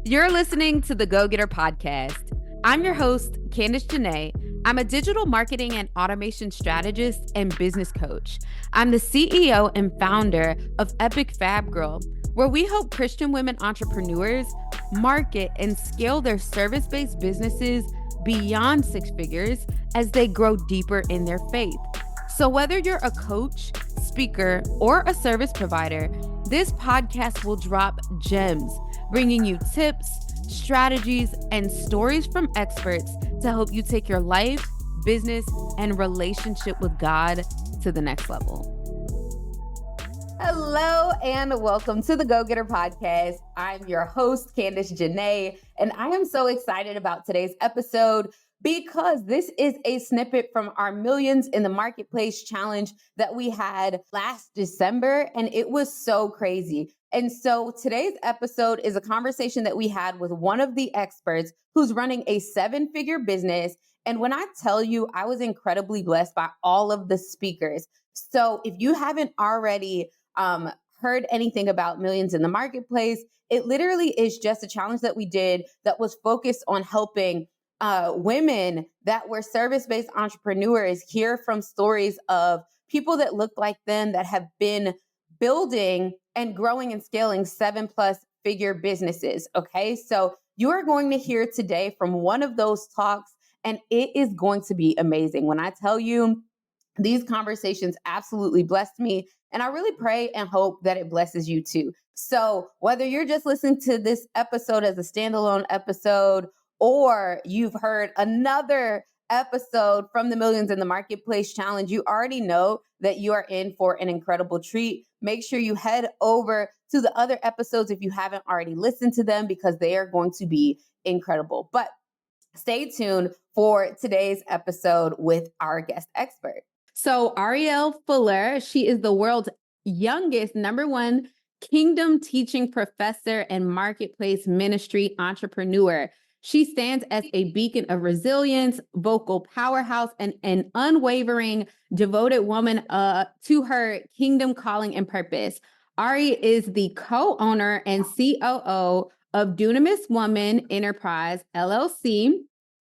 You're listening to the Go Getter Podcast. I'm your host, Candice Janae. I'm a digital marketing and automation strategist and business coach. I'm the CEO and founder of Epic Fab Girl, where we help Christian women entrepreneurs market and scale their service-based businesses beyond six figures as they grow deeper in their faith. So whether you're a coach, speaker, or a service provider, this podcast will drop gems, bringing you tips, strategies, and stories from experts to help you take your life, business, and relationship with God to the next level. Hello and welcome to the Go Getter Podcast. I'm your host, Candice Janae, and I am so excited about today's episode because this is a snippet from our Millions in the Marketplace challenge that we had last December, and it was so crazy. And so today's episode is a conversation that we had with one of the experts who's running a seven-figure business. And when I tell you, I was incredibly blessed by all of the speakers. So if you haven't already heard anything about Millions in the Marketplace, it literally is just a challenge that we did that was focused on helping women that were service-based entrepreneurs hear from stories of people that look like them that have been building and growing and scaling 7+ figure businesses. Okay, so you are going to hear today from one of those talks, and it is going to be amazing. When I tell you, these conversations absolutely blessed me, and I really pray and hope that it blesses you too. So whether you're just listening to this episode as a standalone episode, or you've heard another episode from the Millions in the Marketplace challenge, you already know that you are in for an incredible treat. Make sure you head over to the other episodes if you haven't already listened to them, because they are going to be incredible. But stay tuned for today's episode with our guest expert. So Ariel Fuller, she is the world's youngest #1 Kingdom teaching professor and marketplace ministry entrepreneur. She stands as a beacon of resilience, vocal powerhouse, and an unwavering, devoted woman to her kingdom calling and purpose. Ari is the co-owner and COO of Dunamis Woman Enterprise, LLC,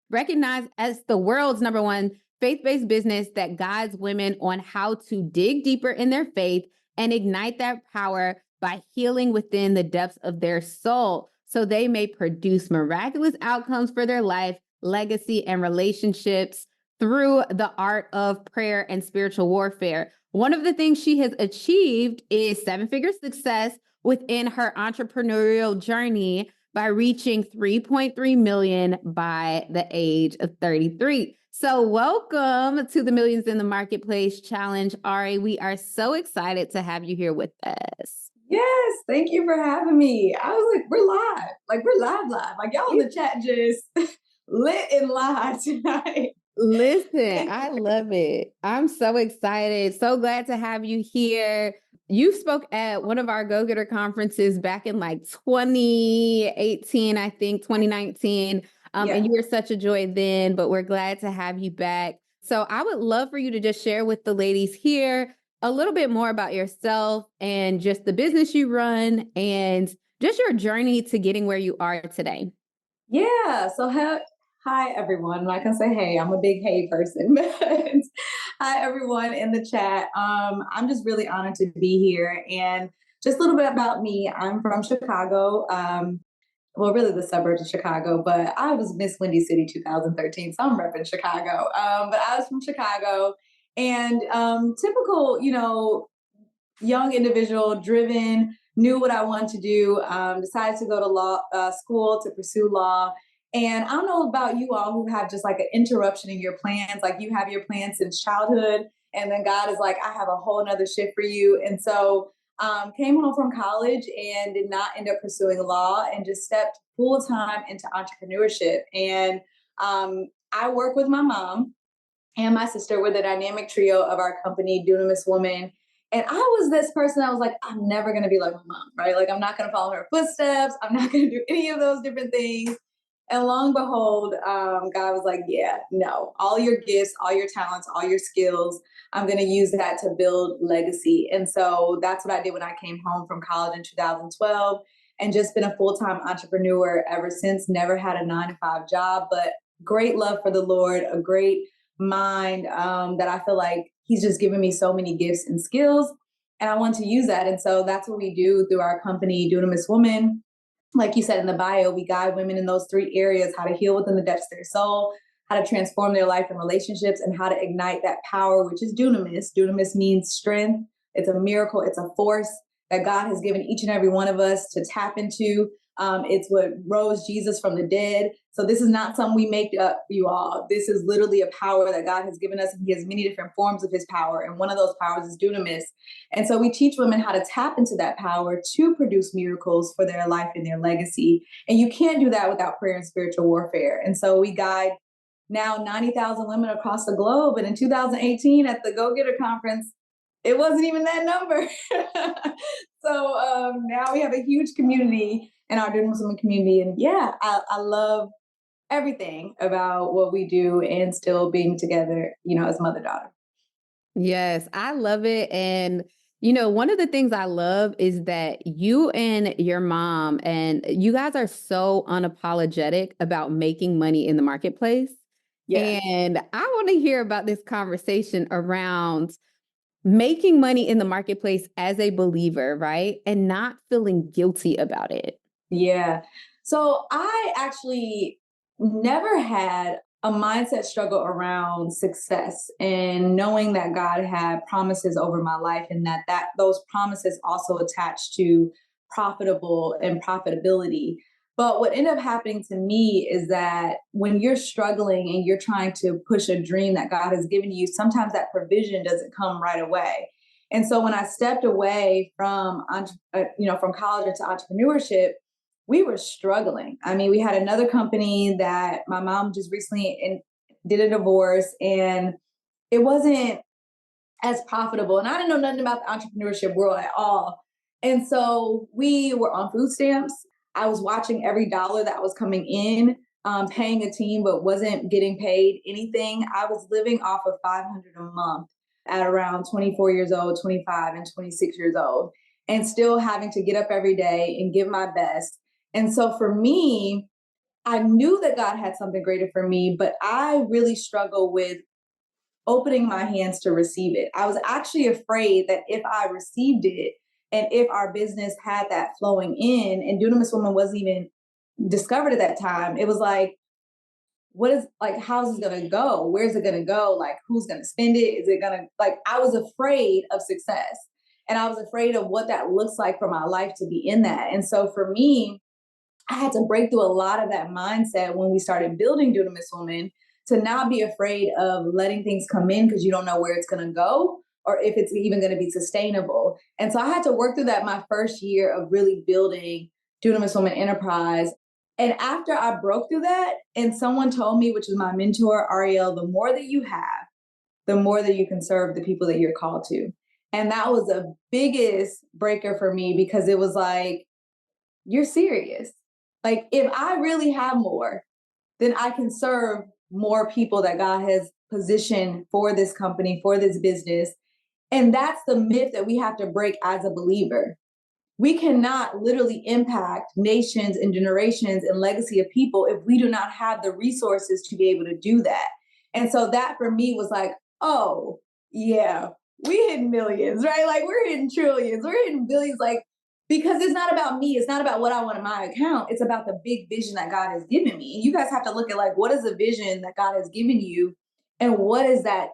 recognized as the world's #1 faith-based business that guides women on how to dig deeper in their faith and ignite that power by healing within the depths of their soul, so they may produce miraculous outcomes for their life, legacy, and relationships through the art of prayer and spiritual warfare. One of the things she has achieved is seven-figure success within her entrepreneurial journey by reaching 3.3 million by the age of 33. So welcome to the Millions in the Marketplace challenge, Ari. We are so excited to have you here with us. Yes, thank you for having me. I was like, we're live. Like y'all in the chat just lit and live tonight. Listen, I love it. I'm so excited. So glad to have you here. You spoke at one of our Go Getter conferences back in like 2018, I think 2019. And you were such a joy then, but we're glad to have you back. So I would love for you to just share with the ladies here a little bit more about yourself and just the business you run and just your journey to getting where you are today. Yeah. So hi everyone. I'm not gonna say hey. I'm a big hey person, but hi everyone in the chat. I'm just really honored to be here. And just a little bit about me. I'm from Chicago. Well, really the suburbs of Chicago, but I was Miss Windy City 2013, so I'm repping Chicago. But I was from Chicago, and typical, young individual, driven, knew what I wanted to do, decided to go to law school to pursue law. And I don't know about you all who have just like an interruption in your plans, like you have your plans since childhood, and then God is like, I have a whole nother shift for you. And so came home from college and did not end up pursuing law and just stepped full time into entrepreneurship. And I work with my mom and my sister. We're the dynamic trio of our company, Dunamis Woman. And I was this person that was like, I'm never going to be like my mom, right? Like, I'm not going to follow her footsteps. I'm not going to do any of those different things. And lo and behold, God was like, yeah, no, all your gifts, all your talents, all your skills, I'm going to use that to build legacy. And so that's what I did when I came home from college in 2012. and just been a full-time entrepreneur ever since. Never had a 9 to 5 job, but great love for the Lord, a great mind, that I feel like He's just given me so many gifts and skills, and I want to use that. And so that's what we do through our company, Dunamis Woman. Like you said in the bio, we guide women in those 3 areas: how to heal within the depths of their soul, how to transform their life and relationships, and how to ignite that power, which is dunamis. Dunamis means strength. It's a miracle. It's a force that God has given each and every one of us to tap into. It's what rose Jesus from the dead. So this is not something we make up, you all. This is literally a power that God has given us, and He has many different forms of His power. And one of those powers is dunamis. And so we teach women how to tap into that power to produce miracles for their life and their legacy. And you can't do that without prayer and spiritual warfare. And so we guide now 90,000 women across the globe. And in 2018 at the Go Getter Conference, it wasn't even that number. So now we have a huge community in our Dunamis Women community. And yeah, I love everything about what we do and still being together, as mother-daughter. Yes, I love it. And, one of the things I love is that you and your mom and you guys are so unapologetic about making money in the marketplace. Yes. And I want to hear about this conversation around making money in the marketplace as a believer, right? And not feeling guilty about it. Yeah. So I actually never had a mindset struggle around success and knowing that God had promises over my life, and that those promises also attached to profitable and profitability. But what ended up happening to me is that when you're struggling and you're trying to push a dream that God has given you, sometimes that provision doesn't come right away. And so when I stepped away from college into entrepreneurship, we were struggling. I mean, we had another company that my mom just recently did a divorce, and it wasn't as profitable. And I didn't know nothing about the entrepreneurship world at all. And so we were on food stamps. I was watching every dollar that was coming in, paying a team, but wasn't getting paid anything. I was living off of 500 a month at around 24 years old, 25 and 26 years old, and still having to get up every day and give my best. And so for me, I knew that God had something greater for me, but I really struggle with opening my hands to receive it. I was actually afraid that if I received it and if our business had that flowing in, and Dunamis Woman wasn't even discovered at that time, it was like, how's this gonna go? Where's it gonna go? Like, who's gonna spend it? Is it gonna, I was afraid of success. And I was afraid of what that looks like for my life to be in that. And so for me, I had to break through a lot of that mindset when we started building Dunamis Woman, to not be afraid of letting things come in because you don't know where it's going to go or if it's even going to be sustainable. And so I had to work through that my first year of really building Dunamis Woman Enterprise. And after I broke through that, and someone told me, which is my mentor, Ariel, the more that you have, the more that you can serve the people that you're called to. And that was the biggest breaker for me, because it was like, you're serious. Like, if I really have more, then I can serve more people that God has positioned for this company, for this business. And that's the myth that we have to break as a believer. We cannot literally impact nations and generations and legacy of people if we do not have the resources to be able to do that. And so that for me was like, oh, yeah, we hit millions, right? Like, we're hitting trillions, we're hitting billions. Like, because it's not about me. It's not about what I want in my account. It's about the big vision that God has given me. And you guys have to look at, like, what is the vision that God has given you, and what is that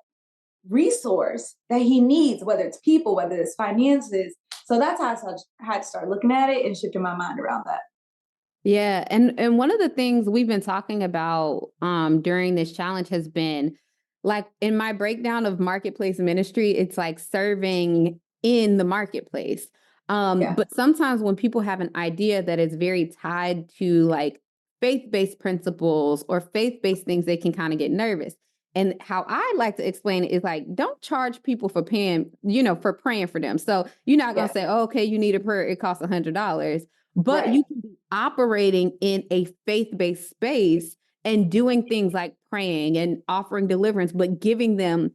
resource that He needs, whether it's people, whether it's finances. So that's how I had to start looking at it and shifting my mind around that. Yeah, and one of the things we've been talking about during this challenge has been, like, in my breakdown of marketplace ministry, it's like serving in the marketplace. Yeah. But sometimes when people have an idea that is very tied to like faith-based principles or faith-based things, they can kind of get nervous. And how I like to explain it is like, don't charge people for paying, for praying for them. So you're not going to say, oh, okay, you need a prayer, it costs $100. But Right. you can be operating in a faith-based space and doing things like praying and offering deliverance, but giving them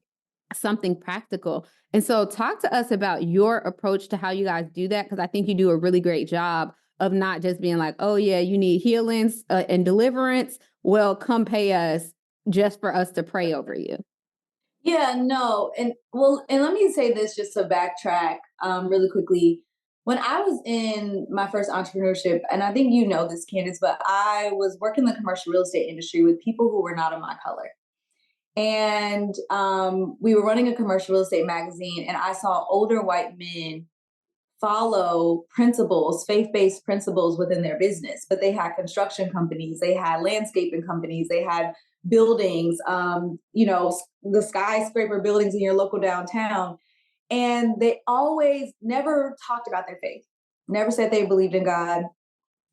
something practical. And so talk to us about your approach to how you guys do that, because I think you do a really great job of not just being like, oh yeah, you need healings and deliverance. Well, come pay us just for us to pray over you. Yeah, no. And let me say this just to backtrack really quickly. When I was in my first entrepreneurship, and I think you know this, Candace, but I was working in the commercial real estate industry with people who were not of my color. And we were running a commercial real estate magazine, and I saw older white men follow principles, faith-based principles within their business. But they had construction companies, they had landscaping companies, they had buildings, the skyscraper buildings in your local downtown. And they always never talked about their faith, never said they believed in God,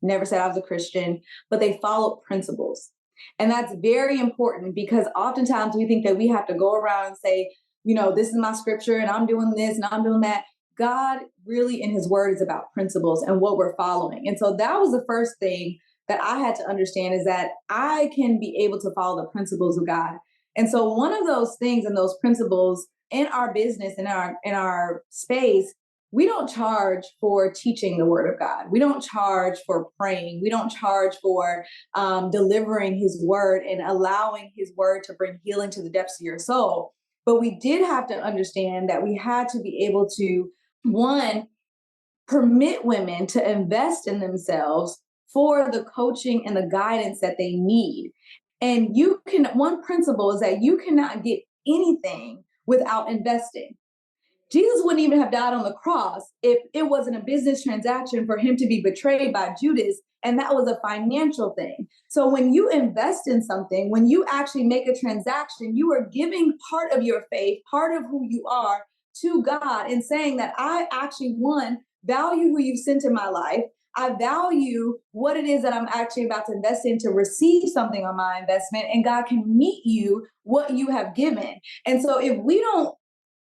never said I was a Christian, but they followed principles. And that's very important because oftentimes we think that we have to go around and say, this is my scripture and I'm doing this and I'm doing that. God really in his word is about principles and what we're following. And so that was the first thing that I had to understand, is that I can be able to follow the principles of God. And so one of those things and those principles in our business, in our space, we don't charge for teaching the word of God. We don't charge for praying. We don't charge for delivering his word and allowing his word to bring healing to the depths of your soul. But we did have to understand that we had to be able to, one, permit women to invest in themselves for the coaching and the guidance that they need. And one principle is that you cannot get anything without investing. Jesus wouldn't even have died on the cross if it wasn't a business transaction for him to be betrayed by Judas. And that was a financial thing. So when you invest in something, when you actually make a transaction, you are giving part of your faith, part of who you are to God, and saying that I actually, one, value who you've sent in my life. I value what it is that I'm actually about to invest in to receive something on my investment, and God can meet you what you have given. And so if we don't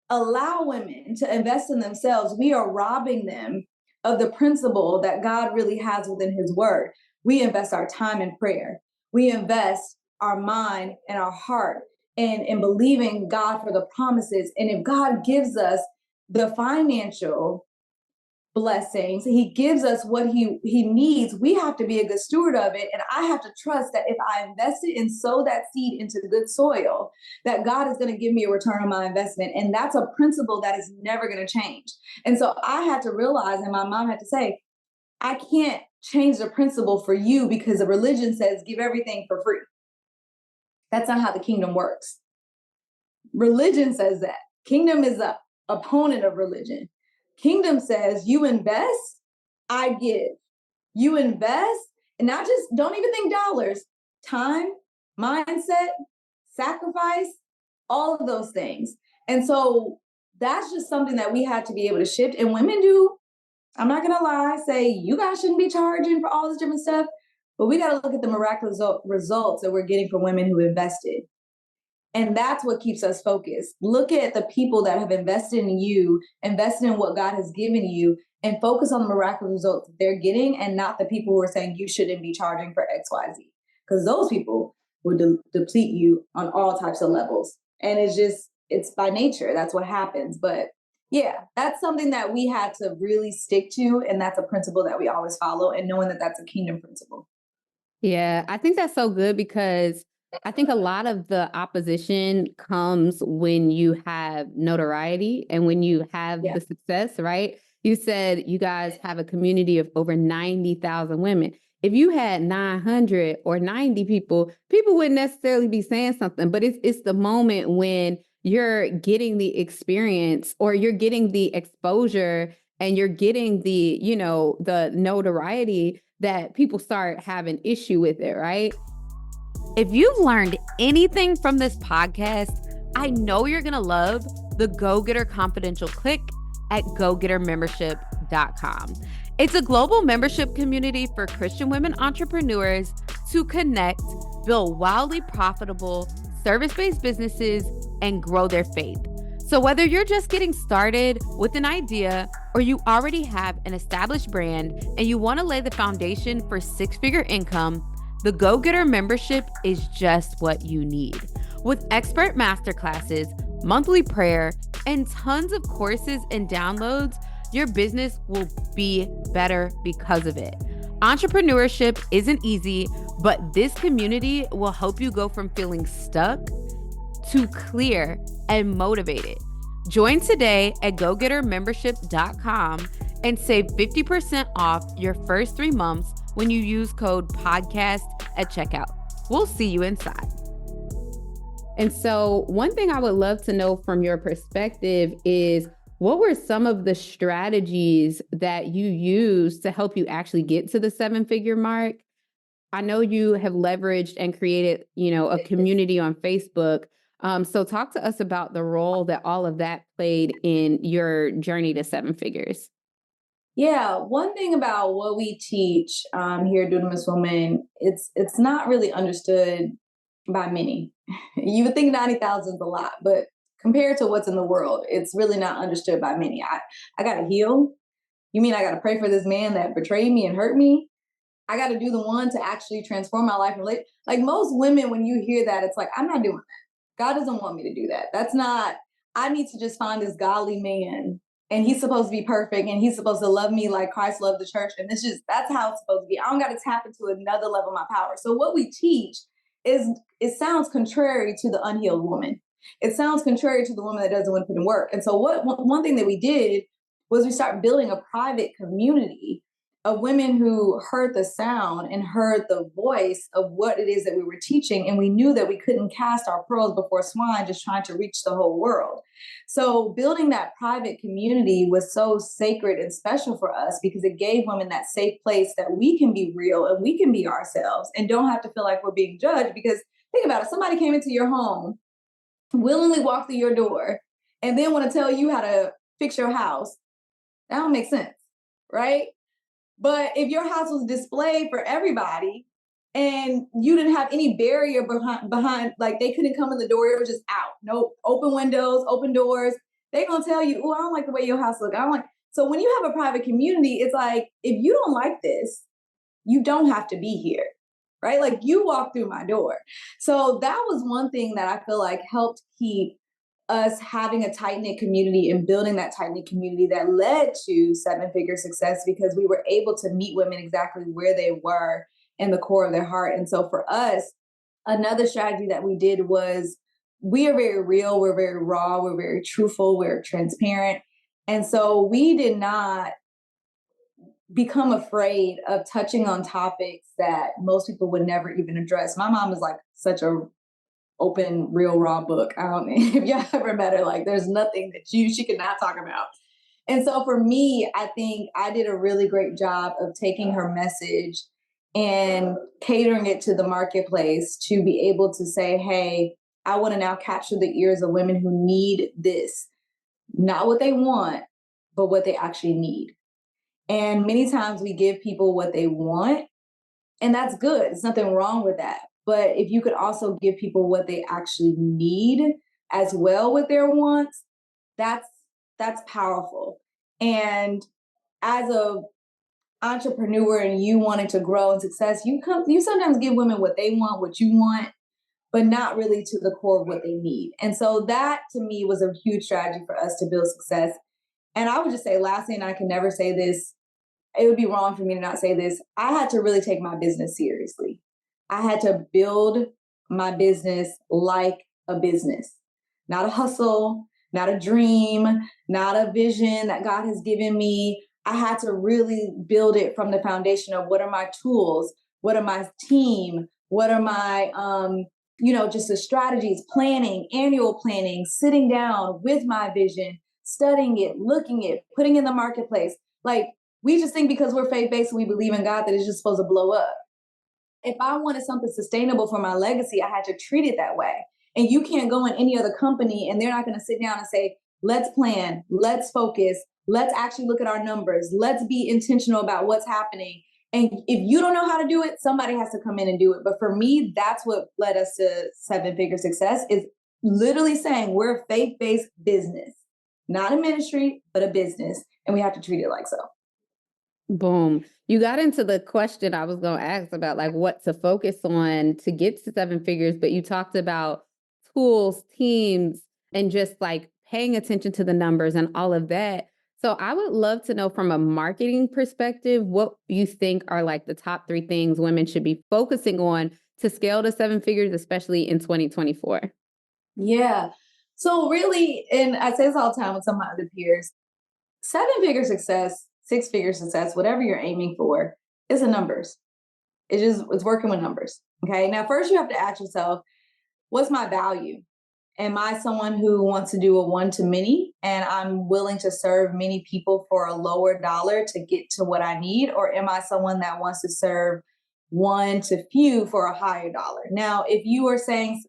allow women to invest in themselves, we are robbing them of the principle that God really has within his word. We invest our time in prayer. We invest our mind and our heart in believing God for the promises. And if God gives us the financial blessings, he gives us what he needs, we have to be a good steward of it. And I have to trust that if I invest it and sow that seed into good soil, that God is going to give me a return on my investment. And that's a principle that is never going to change. And so I had to realize, and my mom had to say, I can't change the principle for you because the religion says give everything for free. That's not how the kingdom works. Religion says that. Kingdom is an opponent of religion. Kingdom says you invest, I give. You invest, and not just, don't even think dollars, time, mindset, sacrifice, all of those things. And so that's just something that we had to be able to shift. And women do, I'm not going to lie, say you guys shouldn't be charging for all this different stuff, but we got to look at the miraculous results that we're getting from women who invested. And that's what keeps us focused. Look at the people that have invested in you, invested in what God has given you, and focus on the miraculous results that they're getting, and not the people who are saying you shouldn't be charging for XYZ. Because those people will deplete you on all types of levels. And it's by nature. That's what happens. But yeah, that's something that we had to really stick to. And that's a principle that we always follow, and knowing that that's a kingdom principle. Yeah, I think that's so good because I think a lot of the opposition comes when you have notoriety and when you have the success, right? You said you guys have a community of over 90,000 women. If you had 900 or 90 people wouldn't necessarily be saying something, but it's the moment when you're getting the experience or you're getting the exposure and you're getting the, the notoriety that people start having issue with it, right? If you've learned anything from this podcast, I know you're going to love the Go Getter Confidential Click at gogettermembership.com. It's a global membership community for Christian women entrepreneurs to connect, build wildly profitable service-based businesses, and grow their faith. So whether you're just getting started with an idea or you already have an established brand and you want to lay the foundation for six-figure income, the Go Getter membership is just what you need. With expert masterclasses, monthly prayer, and tons of courses and downloads, your business will be better because of it. Entrepreneurship isn't easy, but this community will help you go from feeling stuck to clear and motivated. Join today at gogettermembership.com and save 50% off your first 3 months when you use code podcast at checkout. We'll see you inside. And so one thing I would love to know from your perspective is, what were some of the strategies that you used to help you actually get to the 7-figure mark? I know you have leveraged and created, a community on Facebook. So talk to us about the role that all of that played in your journey to 7 figures. Yeah, one thing about what we teach here at Dunamis Woman, it's not really understood by many. You would think 90,000 is a lot, but compared to what's in the world, it's really not understood by many. I got to heal. You mean I got to pray for this man that betrayed me and hurt me? I got to do the one to actually transform my life. Like most women, when you hear that, it's like, I'm not doing that. God doesn't want me to do that. That's not, I need to just find this godly man and he's supposed to be perfect and he's supposed to love me like Christ loved the church. And that's how it's supposed to be. I don't got to tap into another level of my power. So what we teach it sounds contrary to the unhealed woman. It sounds contrary to the woman that doesn't want to put in work. And so one thing that we did was we started building a private community of women who heard the sound and heard the voice of what it is that we were teaching. And we knew that we couldn't cast our pearls before swine, just trying to reach the whole world. So building that private community was so sacred and special for us because it gave women that safe place that we can be real and we can be ourselves and don't have to feel like we're being judged. Because think about it, somebody came into your home, willingly walked through your door, and then want to tell you how to fix your house. That don't make sense, right? But if your house was displayed for everybody and you didn't have any barrier behind, like they couldn't come in the door, it was just out. No open windows, open doors. They're going to tell you, oh, I don't like the way your house looks. I don't like. So when you have a private community, it's like, if you don't like this, you don't have to be here, right? Like you walk through my door. So that was one thing that I feel like helped keep us having a tight-knit community and building that tight-knit community that led to 7-figure success because we were able to meet women exactly where they were in the core of their heart. And so for us, another strategy that we did was we are very real, we're very raw, we're very truthful, we're transparent. And so we did not become afraid of touching on topics that most people would never even address. My mom is like such a open, real, raw book. I don't know if y'all ever met her. Like, there's nothing that she could not talk about. And so for me, I think I did a really great job of taking her message and catering it to the marketplace to be able to say, hey, I want to now capture the ears of women who need this, not what they want, but what they actually need. And many times we give people what they want, and that's good. There's nothing wrong with that. But if you could also give people what they actually need as well with their wants, that's powerful. And as a entrepreneur and you wanting to grow and success, you sometimes give women what they want, what you want, but not really to the core of what they need. And so that to me was a huge strategy for us to build success. And I would just say lastly, and I can never say this, it would be wrong for me to not say this, I had to really take my business seriously. I had to build my business like a business, not a hustle, not a dream, not a vision that God has given me. I had to really build it from the foundation of what are my tools, what are my team, what are my, just the strategies, planning, annual planning, sitting down with my vision, studying it, looking it, putting it in the marketplace. Like, we just think because we're faith-based and we believe in God that it's just supposed to blow up. If I wanted something sustainable for my legacy, I had to treat it that way. And you can't go in any other company and they're not going to sit down and say, let's plan, let's focus, let's actually look at our numbers, let's be intentional about what's happening. And if you don't know how to do it, somebody has to come in and do it. But for me, that's what led us to 7-figure success, is literally saying we're a faith-based business, not a ministry, but a business. And we have to treat it like so. Boom. You got into the question I was going to ask about, like, what to focus on to get to 7 figures, but you talked about tools, teams, and just like paying attention to the numbers and all of that. So I would love to know from a marketing perspective, what you think are like the top three things women should be focusing on to scale to seven figures, especially in 2024. Yeah. So really, and I say this all the time with some of my other peers, seven-figure success, six-figure success, whatever you're aiming for, is a numbers. It's working with numbers. Okay. Now, first you have to ask yourself, what's my value? Am I someone who wants to do a one to many and I'm willing to serve many people for a lower dollar to get to what I need? Or am I someone that wants to serve one to few for a higher dollar? Now, if you are saying,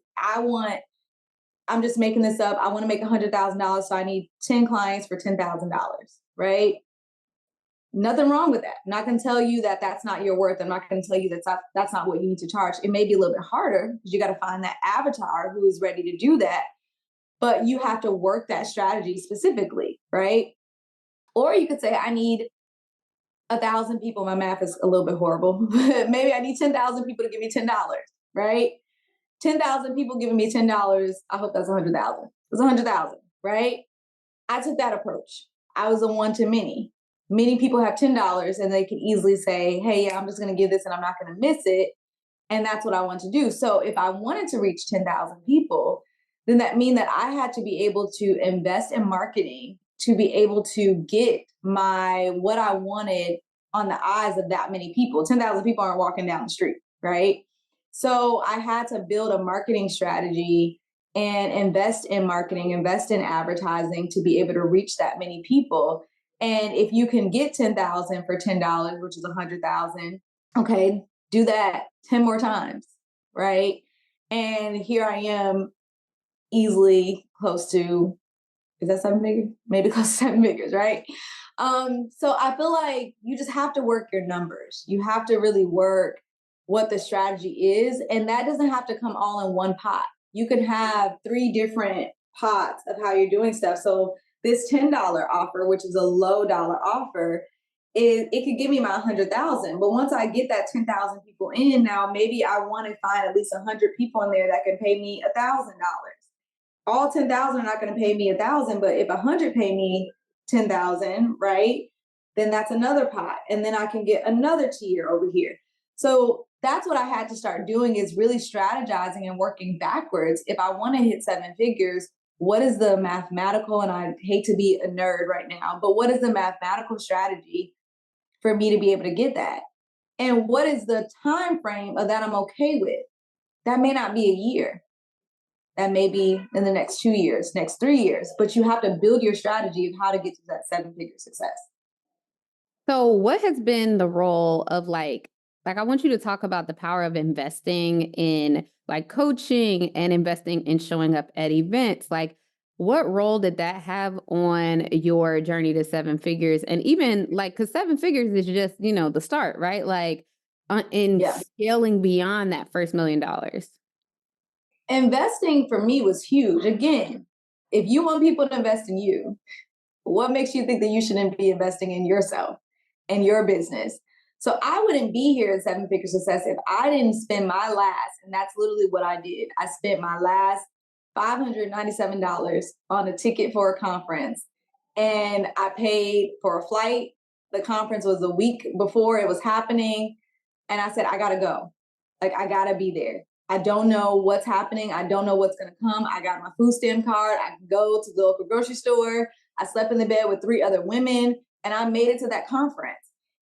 I'm just making this up, I want to make $100,000, so I need 10 clients for $10,000, right? Nothing wrong with that. I'm not going to tell you that that's not your worth. I'm not going to tell you that's not what you need to charge. It may be a little bit harder because you got to find that avatar who is ready to do that, but you have to work that strategy specifically, right? Or you could say, I need 1,000 people. My math is a little bit horrible. Maybe I need 10,000 people to give me $10, right? 10,000 people giving me $10. I hope that's 100,000. It's 100,000, right? I took that approach. I was a one to many. Many people have $10 and they can easily say, hey, yeah, I'm just going to give this and I'm not going to miss it. And that's what I want to do. So if I wanted to reach 10,000 people, then that means that I had to be able to invest in marketing to be able to get what I wanted on the eyes of that many people. 10,000 people aren't walking down the street, right? So I had to build a marketing strategy and invest in marketing, invest in advertising to be able to reach that many people. And if you can get 10,000 for $10, which is 100,000, okay, do that 10 more times, right? And here I am, easily close to, is that seven figures? Maybe close to seven figures, right? So I feel like you just have to work your numbers. You have to really work what the strategy is. And that doesn't have to come all in one pot. You can have three different pots of how you're doing stuff. So this $10 offer, which is a low dollar offer, it could give me my 100,000. But once I get that 10,000 people in, now maybe I want to find at least 100 people in there that can pay me $1,000. All 10,000 are not going to pay me 1,000, but if 100 pay me 10,000, right? Then that's another pot. And then I can get another tier over here. So that's what I had to start doing, is really strategizing and working backwards. If I want to hit seven figures, what is the mathematical, and I hate to be a nerd right now, but what is the mathematical strategy for me to be able to get that? And what is the time frame of that I'm okay with? That may not be a year. That may be in the next 2 years, next 3 years, but you have to build your strategy of how to get to that seven figure success. So what has been the role of like I want you to talk about the power of investing in like coaching and investing in showing up at events. Like what role did that have on your journey to seven figures? And even like cuz seven figures is just, the start, right? Like in Yeah. scaling beyond that first $1 million. Investing for me was huge. Again, if you want people to invest in you, what makes you think that you shouldn't be investing in yourself and your business? So I wouldn't be here at Seven Figure Success if I didn't spend my last, and that's literally what I did. I spent my last $597 on a ticket for a conference, and I paid for a flight. The conference was a week before it was happening. And I said, I gotta go. Like, I gotta be there. I don't know what's happening. I don't know what's gonna come. I got my food stamp card. I can go to the local grocery store. I slept in the bed with three other women, and I made it to that conference.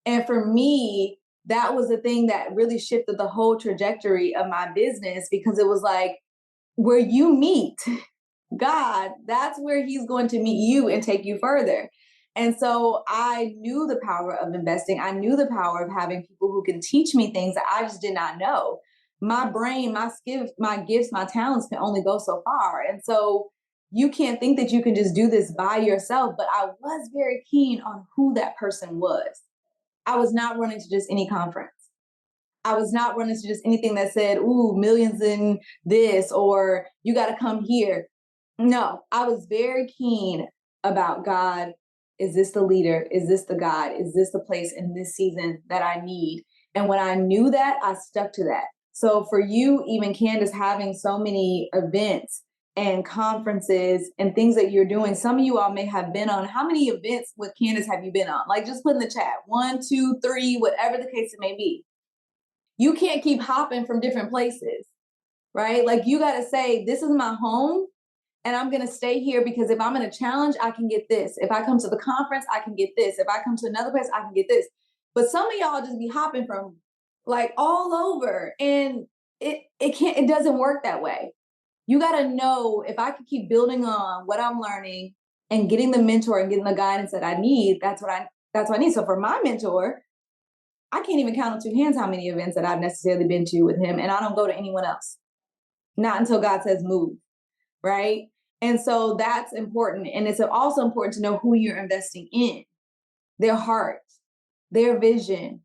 And for me, that was the thing that really shifted the whole trajectory of my business, because it was like, where you meet God, that's where He's going to meet you and take you further. And so I knew the power of investing. I knew the power of having people who can teach me things that I just did not know. My brain, my skills, my gifts, my talents can only go so far. And so you can't think that you can just do this by yourself. But I was very keen on who that person was. I was not running to just any conference. I was not running to just anything that said, ooh, millions in this, or you got to come here. No, I was very keen about, God, is this the leader? Is this the God? Is this the place in this season that I need? And when I knew that, I stuck to that. So for you, even Candace, having so many events and conferences and things that you're doing. Some of you all may have been on. How many events with Candace have you been on? Like, just put in the chat, 1, 2, 3, whatever the case it may be. You can't keep hopping from different places, right? Like, you got to say, this is my home and I'm going to stay here because if I'm in a challenge, I can get this. If I come to the conference, I can get this. If I come to another place, I can get this. But some of y'all just be hopping from like all over, and it doesn't work that way. You got to know, if I could keep building on what I'm learning and getting the mentor and getting the guidance that I need, that's what I need. So for my mentor, I can't even count on two hands how many events that I've necessarily been to with him, and I don't go to anyone else. Not until God says move, right? And so that's important. And it's also important to know who you're investing in, their heart, their vision,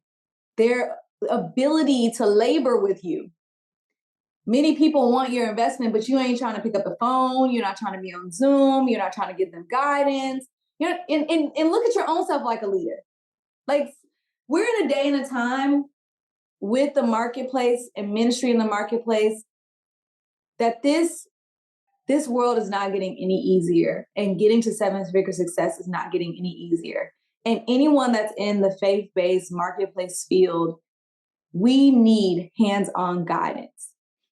their ability to labor with you. Many people want your investment, but you ain't trying to pick up the phone. You're not trying to be on Zoom. You're not trying to give them guidance. You know, and look at your own self like a leader. Like, we're in a day and a time with the marketplace and ministry in the marketplace that this world is not getting any easier, and getting to 7-figure success is not getting any easier. And anyone that's in the faith-based marketplace field, we need hands-on guidance.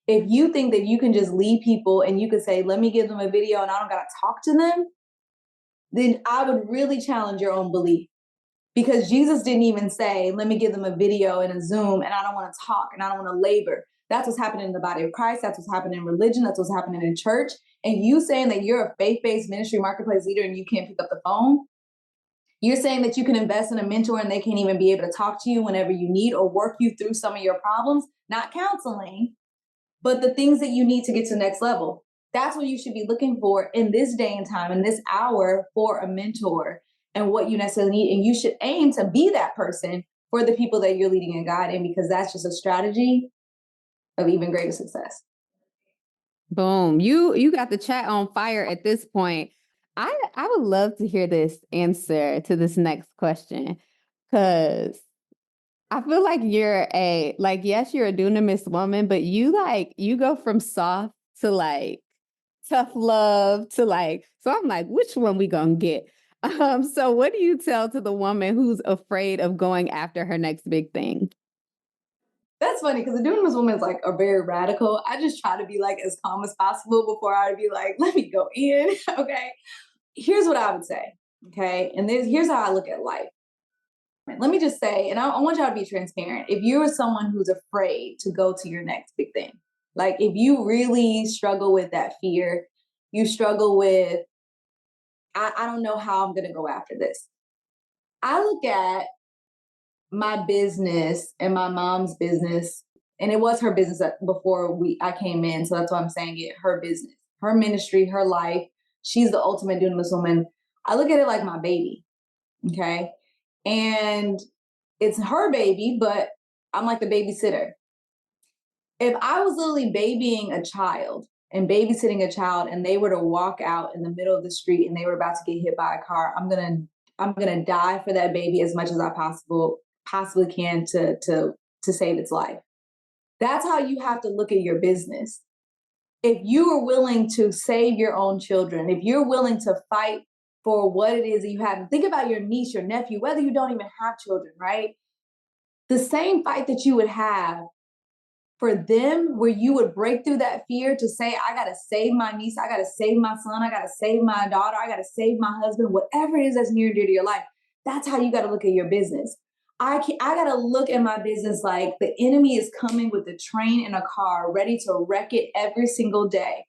If you think that you can just lead people and you could say, let me give them a video and I don't got to talk to them, then I would really challenge your own belief. Because Jesus didn't even say, let me give them a video and a Zoom and I don't want to talk and I don't want to labor. That's what's happening in the body of Christ. That's what's happening in religion. That's what's happening in church. And you saying that you're a faith-based ministry marketplace leader and you can't pick up the phone, you're saying that you can invest in a mentor and they can't even be able to talk to you whenever you need or work you through some of your problems, not counseling, but the things that you need to get to the next level. That's what you should be looking for in this day and time, in this hour, for a mentor and what you necessarily need. And you should aim to be that person for the people that you're leading and guiding, because that's just a strategy of even greater success. Boom. You got the chat on fire at this point. I would love to hear this answer to this next question, because I feel like you're yes, you're a dunamis woman, but you go from soft to like tough love to like, so I'm like, which one we gonna get? So what do you tell to the woman who's afraid of going after her next big thing? That's funny, because the dunamis woman is like a very radical. I just try to be like as calm as possible before I would be like, let me go in. Okay. Here's what I would say. Okay. And here's how I look at life. Let me just say, and I want y'all to be transparent. If you're someone who's afraid to go to your next big thing, like if you really struggle with that fear, you struggle with, I don't know how I'm going to go after this. I look at my business and my mom's business, and it was her business before I came in. So that's why I'm saying it, her business, her ministry, her life. She's the ultimate dunamis woman. I look at it like my baby. Okay. And it's her baby, but I'm like the babysitter. If I was literally babying a child and babysitting a child and they were to walk out in the middle of the street and they were about to get hit by a car, I'm gonna die for that baby as much as I possibly can to save its life. That's how you have to look at your business. If you are willing to save your own children, if you're willing to fight for what it is that you have, think about your niece, your nephew, whether you don't even have children, right? The same fight that you would have for them, where you would break through that fear to say, I got to save my niece, I got to save my son, I got to save my daughter, I got to save my husband, whatever it is that's near and dear to your life. That's how you got to look at your business. I got to look at my business like the enemy is coming with a train and a car ready to wreck it every single day.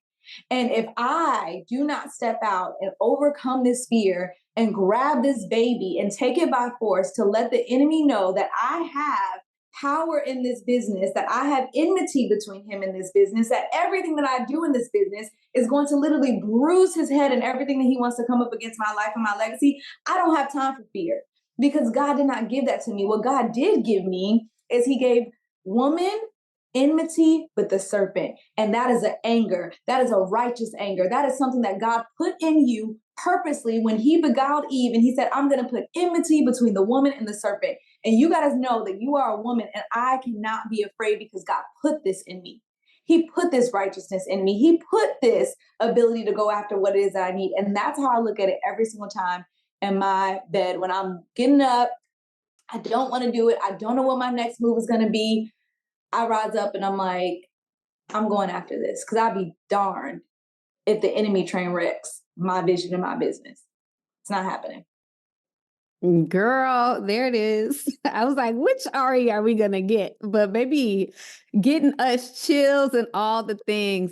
And if I do not step out and overcome this fear and grab this baby and take it by force to let the enemy know that I have power in this business, that I have enmity between him and this business, that everything that I do in this business is going to literally bruise his head and everything that he wants to come up against my life and my legacy, I don't have time for fear, because God did not give that to me. What God did give me is he gave woman enmity with the serpent. And that is an anger. That is a righteous anger. That is something that God put in you purposely when he beguiled Eve and he said, I'm going to put enmity between the woman and the serpent. And you got to know that you are a woman and I cannot be afraid because God put this in me. He put this righteousness in me. He put this ability to go after what it is that I need. And that's how I look at it every single time in my bed when I'm getting up. I don't want to do it. I don't know what my next move is going to be. I rise up and I'm like, I'm going after this, because I'd be darned if the enemy train wrecks my vision and my business. It's not happening. Girl, there it is. I was like, which Ari are we going to get? But maybe getting us chills and all the things.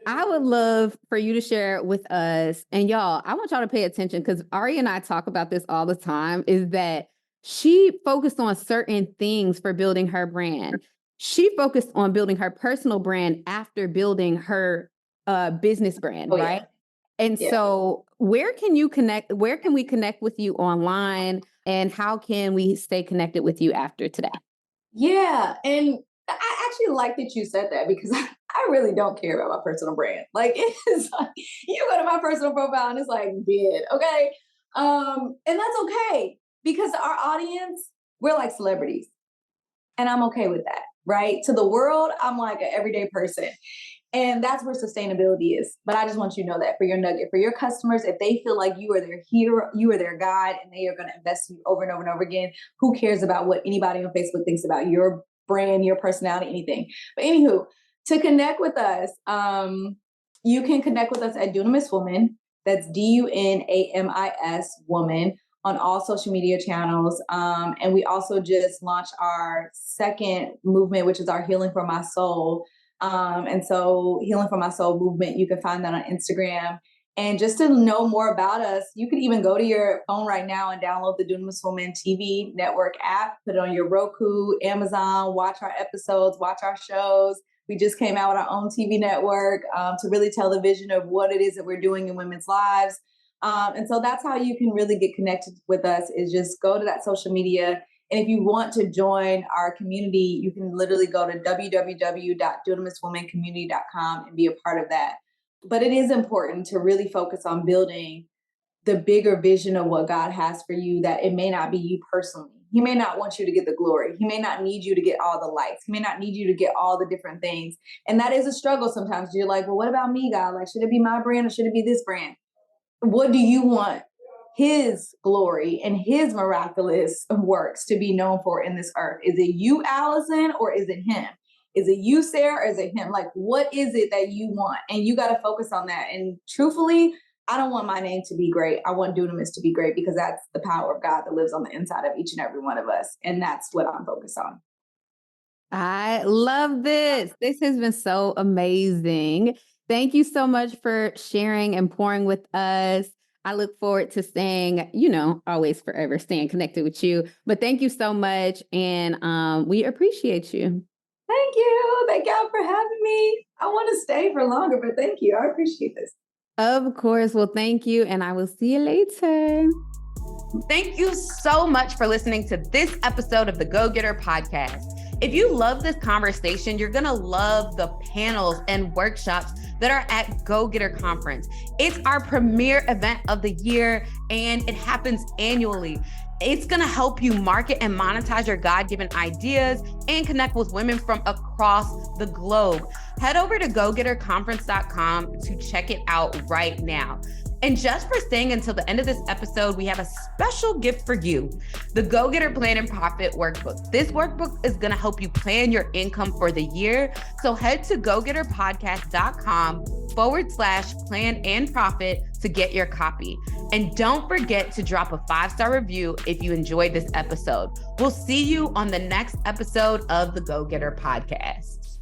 I would love for you to share with us. And y'all, I want y'all to pay attention, because Ari and I talk about this all the time, is that she focused on certain things for building her brand. She focused on building her personal brand after building her business brand, right? Yeah. And so where can you connect? Where can we connect with you online? And how can we stay connected with you after today? Yeah. And I actually like that you said that, because I really don't care about my personal brand. Like, it's like, you go to my personal profile and it's like, dead. Okay. And that's okay, because our audience, we're like celebrities, and I'm okay with that. Right. To the world, I'm like an everyday person. And that's where sustainability is. But I just want you to know that for your nugget, for your customers, if they feel like you are their hero, you are their guide, and they are going to invest in you over and over and over again, who cares about what anybody on Facebook thinks about your brand, your personality, anything. But anywho, to connect with us, you can connect with us at Dunamis Woman. That's DUNAMIS Woman on all social media channels. And we also just launched our second movement, which is our Healing for My Soul. And so Healing for My Soul movement, you can find that on Instagram. And just to know more about us, you could even go to your phone right now and download the Dunamis Woman TV network app, put it on your Roku, Amazon, watch our episodes, watch our shows. We just came out with our own TV network to really tell the vision of what it is that we're doing in women's lives. And so that's how you can really get connected with us, is just go to that social media. And if you want to join our community, you can literally go to www.dunamiswomancommunity.com and be a part of that. But it is important to really focus on building the bigger vision of what God has for you, that it may not be you personally. He may not want you to get the glory. He may not need you to get all the likes. He may not need you to get all the different things. And that is a struggle sometimes. You're like, well, what about me, God? Like, should it be my brand or should it be this brand? What do you want his glory and his miraculous works to be known for in this earth? Is it you, Allison, or is it him? Is it you, Sarah, or is it him? Like, what is it that you want? And you got to focus on that. And truthfully, I don't want my name to be great. I want Dunamis to be great, because that's the power of God that lives on the inside of each and every one of us. And that's what I'm focused on. I love this. This has been so amazing. Thank you so much for sharing and pouring with us. I look forward to staying, always forever staying connected with you. But thank you so much. And we appreciate you. Thank you. Thank y'all for having me. I want to stay for longer, but thank you. I appreciate this. Of course. Well, thank you. And I will see you later. Thank you so much for listening to this episode of the Go Getter Podcast. If you love this conversation, you're going to love the panels and workshops that are at Go Getter Conference. It's our premier event of the year, and it happens annually. It's going to help you market and monetize your God-given ideas and connect with women from across the globe. Head over to gogetterconference.com to check it out right now. And just for staying until the end of this episode, we have a special gift for you, the Go Getter Plan and Profit Workbook. This workbook is going to help you plan your income for the year. So head to gogetterpodcast.com/plan and profit to get your copy. And don't forget to drop a 5-star review if you enjoyed this episode. We'll see you on the next episode of the Go Getter Podcast.